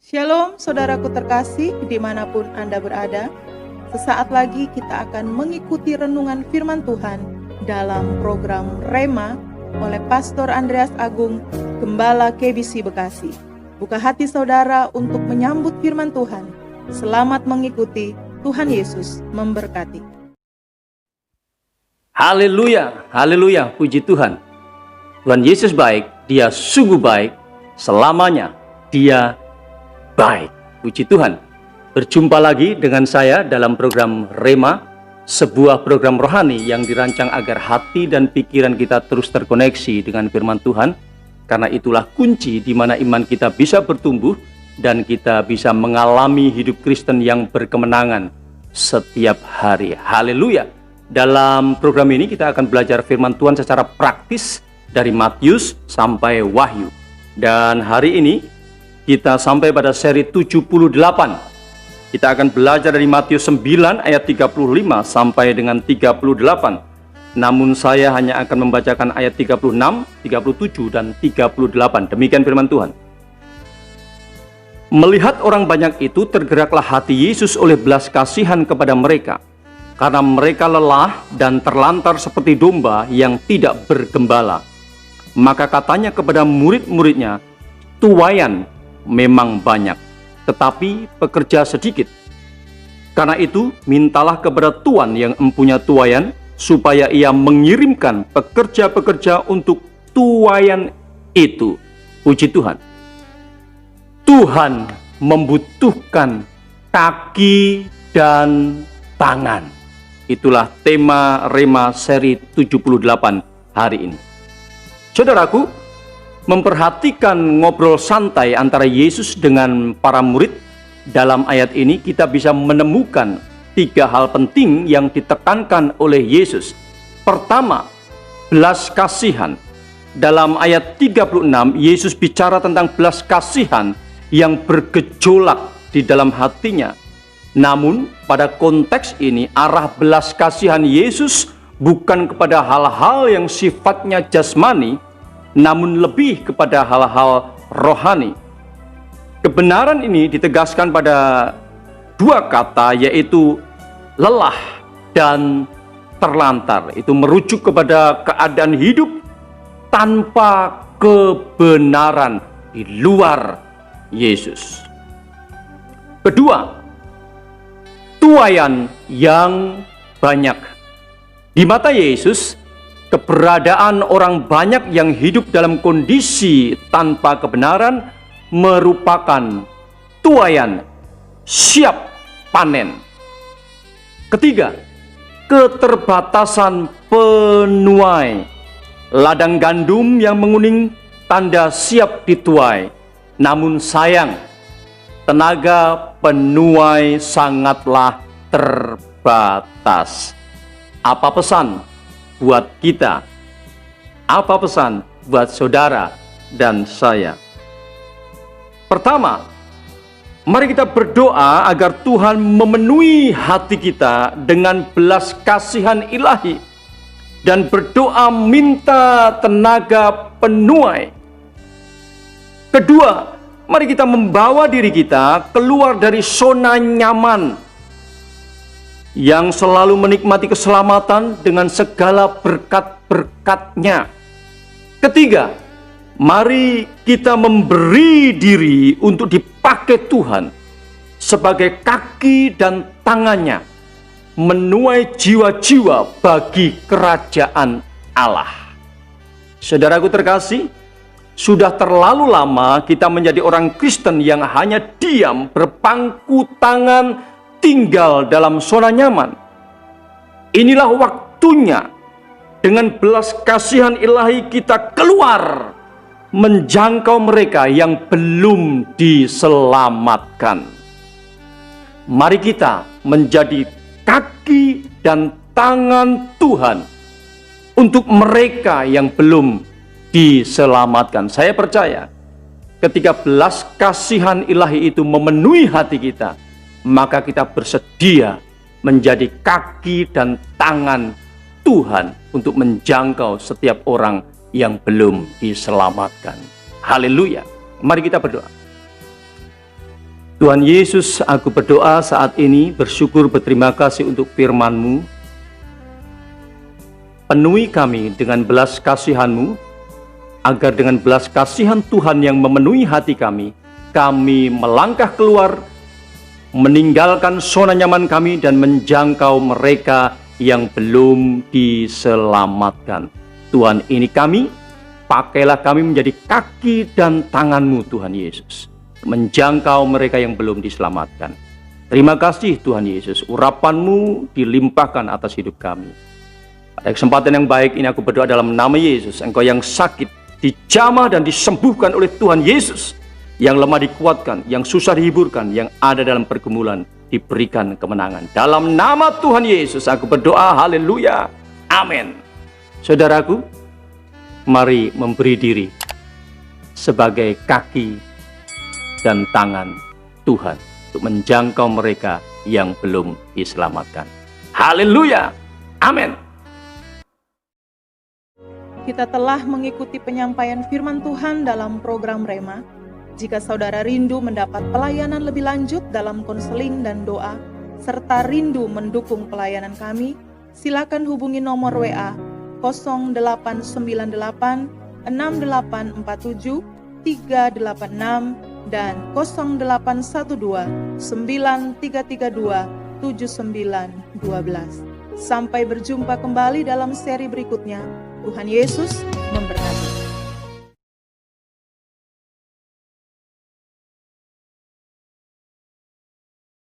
Shalom saudaraku terkasih dimanapun Anda berada. Sesaat lagi kita akan mengikuti renungan firman Tuhan dalam program Rema oleh Pastor Andreas Agung, Gembala KBC Bekasi. Buka hati saudara untuk menyambut firman Tuhan. Selamat mengikuti, Tuhan Yesus memberkati. Haleluya, haleluya, puji Tuhan. Tuhan Yesus baik, Dia sungguh baik, selamanya Dia baik. Puji Tuhan. Berjumpa lagi dengan saya dalam program Rema, sebuah program rohani yang dirancang agar hati dan pikiran kita terus terkoneksi dengan firman Tuhan. Karena itulah kunci di mana iman kita bisa bertumbuh dan kita bisa mengalami hidup Kristen yang berkemenangan setiap hari. Haleluya. Dalam program ini kita akan belajar firman Tuhan secara praktis dari Matius sampai Wahyu. Dan hari ini kita sampai pada seri 78. Kita akan belajar dari Matius 9 ayat 35 sampai dengan 38. Namun saya hanya akan membacakan ayat 36, 37, dan 38. Demikian firman Tuhan. Melihat orang banyak itu, tergeraklah hati Yesus oleh belas kasihan kepada mereka, karena mereka lelah dan terlantar seperti domba yang tidak bergembala. Maka katanya kepada murid-muridnya, tuaian memang banyak, tetapi pekerja sedikit. Karena itu, mintalah kepada Tuan yang empunya tuaian, supaya ia mengirimkan pekerja-pekerja untuk tuaian itu. Puji Tuhan. Tuhan membutuhkan kaki dan tangan. Itulah tema Rema seri 78 hari ini. Saudaraku, memperhatikan ngobrol santai antara Yesus dengan para murid, dalam ayat ini kita bisa menemukan 3 hal penting yang ditekankan oleh Yesus. Pertama, belas kasihan. Dalam ayat 36, Yesus bicara tentang belas kasihan yang bergejolak di dalam hatinya. Namun, pada konteks ini, arah belas kasihan Yesus bukan kepada hal-hal yang sifatnya jasmani, namun lebih kepada hal-hal rohani. Kebenaran ini ditegaskan pada 2 kata, yaitu lelah dan terlantar. Itu merujuk kepada keadaan hidup tanpa kebenaran di luar Yesus. Kedua, tuaian yang banyak. Di mata Yesus, keberadaan orang banyak yang hidup dalam kondisi tanpa kebenaran merupakan tuaian siap panen. Ketiga, keterbatasan penuai. Ladang gandum yang menguning tanda siap dituai. Namun sayang, tenaga penuai sangatlah terbatas. Apa pesan buat kita? Apa pesan buat saudara dan saya? Pertama, mari kita berdoa agar Tuhan memenuhi hati kita dengan belas kasihan ilahi dan berdoa minta tenaga penuai. Kedua, mari kita membawa diri kita keluar dari zona nyaman yang selalu menikmati keselamatan dengan segala berkat-berkatnya. Ketiga, mari kita memberi diri untuk dipakai Tuhan sebagai kaki dan tangannya, menuai jiwa-jiwa bagi kerajaan Allah. Saudaraku terkasih, sudah terlalu lama kita menjadi orang Kristen yang hanya diam, berpangku tangan, tinggal dalam zona nyaman. Inilah waktunya dengan belas kasihan ilahi kita keluar menjangkau mereka yang belum diselamatkan. Mari kita menjadi kaki dan tangan Tuhan untuk mereka yang belum diselamatkan. Saya percaya ketika belas kasihan ilahi itu memenuhi hati kita, maka kita bersedia menjadi kaki dan tangan Tuhan untuk menjangkau setiap orang yang belum diselamatkan. Haleluya. Mari kita berdoa. Tuhan Yesus, aku berdoa saat ini, bersyukur, berterima kasih untuk firman-Mu. Penuhi kami dengan belas kasihan-Mu, agar dengan belas kasihan Tuhan yang memenuhi hati kami melangkah keluar, meninggalkan zona nyaman kami dan menjangkau mereka yang belum diselamatkan. Tuhan, ini kami, pakailah kami menjadi kaki dan tangan-Mu Tuhan Yesus, menjangkau mereka yang belum diselamatkan. Terima kasih Tuhan Yesus, urapan-Mu dilimpahkan atas hidup kami. Pada kesempatan yang baik ini aku berdoa dalam nama Yesus, Engkau yang sakit dijamah dan disembuhkan oleh Tuhan Yesus, yang lemah dikuatkan, yang susah dihiburkan, yang ada dalam pergumulan diberikan kemenangan. Dalam nama Tuhan Yesus aku berdoa, haleluya, amin. Saudaraku, mari memberi diri sebagai kaki dan tangan Tuhan untuk menjangkau mereka yang belum diselamatkan. Haleluya, amin. Kita telah mengikuti penyampaian firman Tuhan dalam program Rema. Jika saudara rindu mendapat pelayanan lebih lanjut dalam konseling dan doa, serta rindu mendukung pelayanan kami, silakan hubungi nomor WA 0898 6847 386 dan 0812 9332 7912. Sampai berjumpa kembali dalam seri berikutnya. Tuhan Yesus memberkati.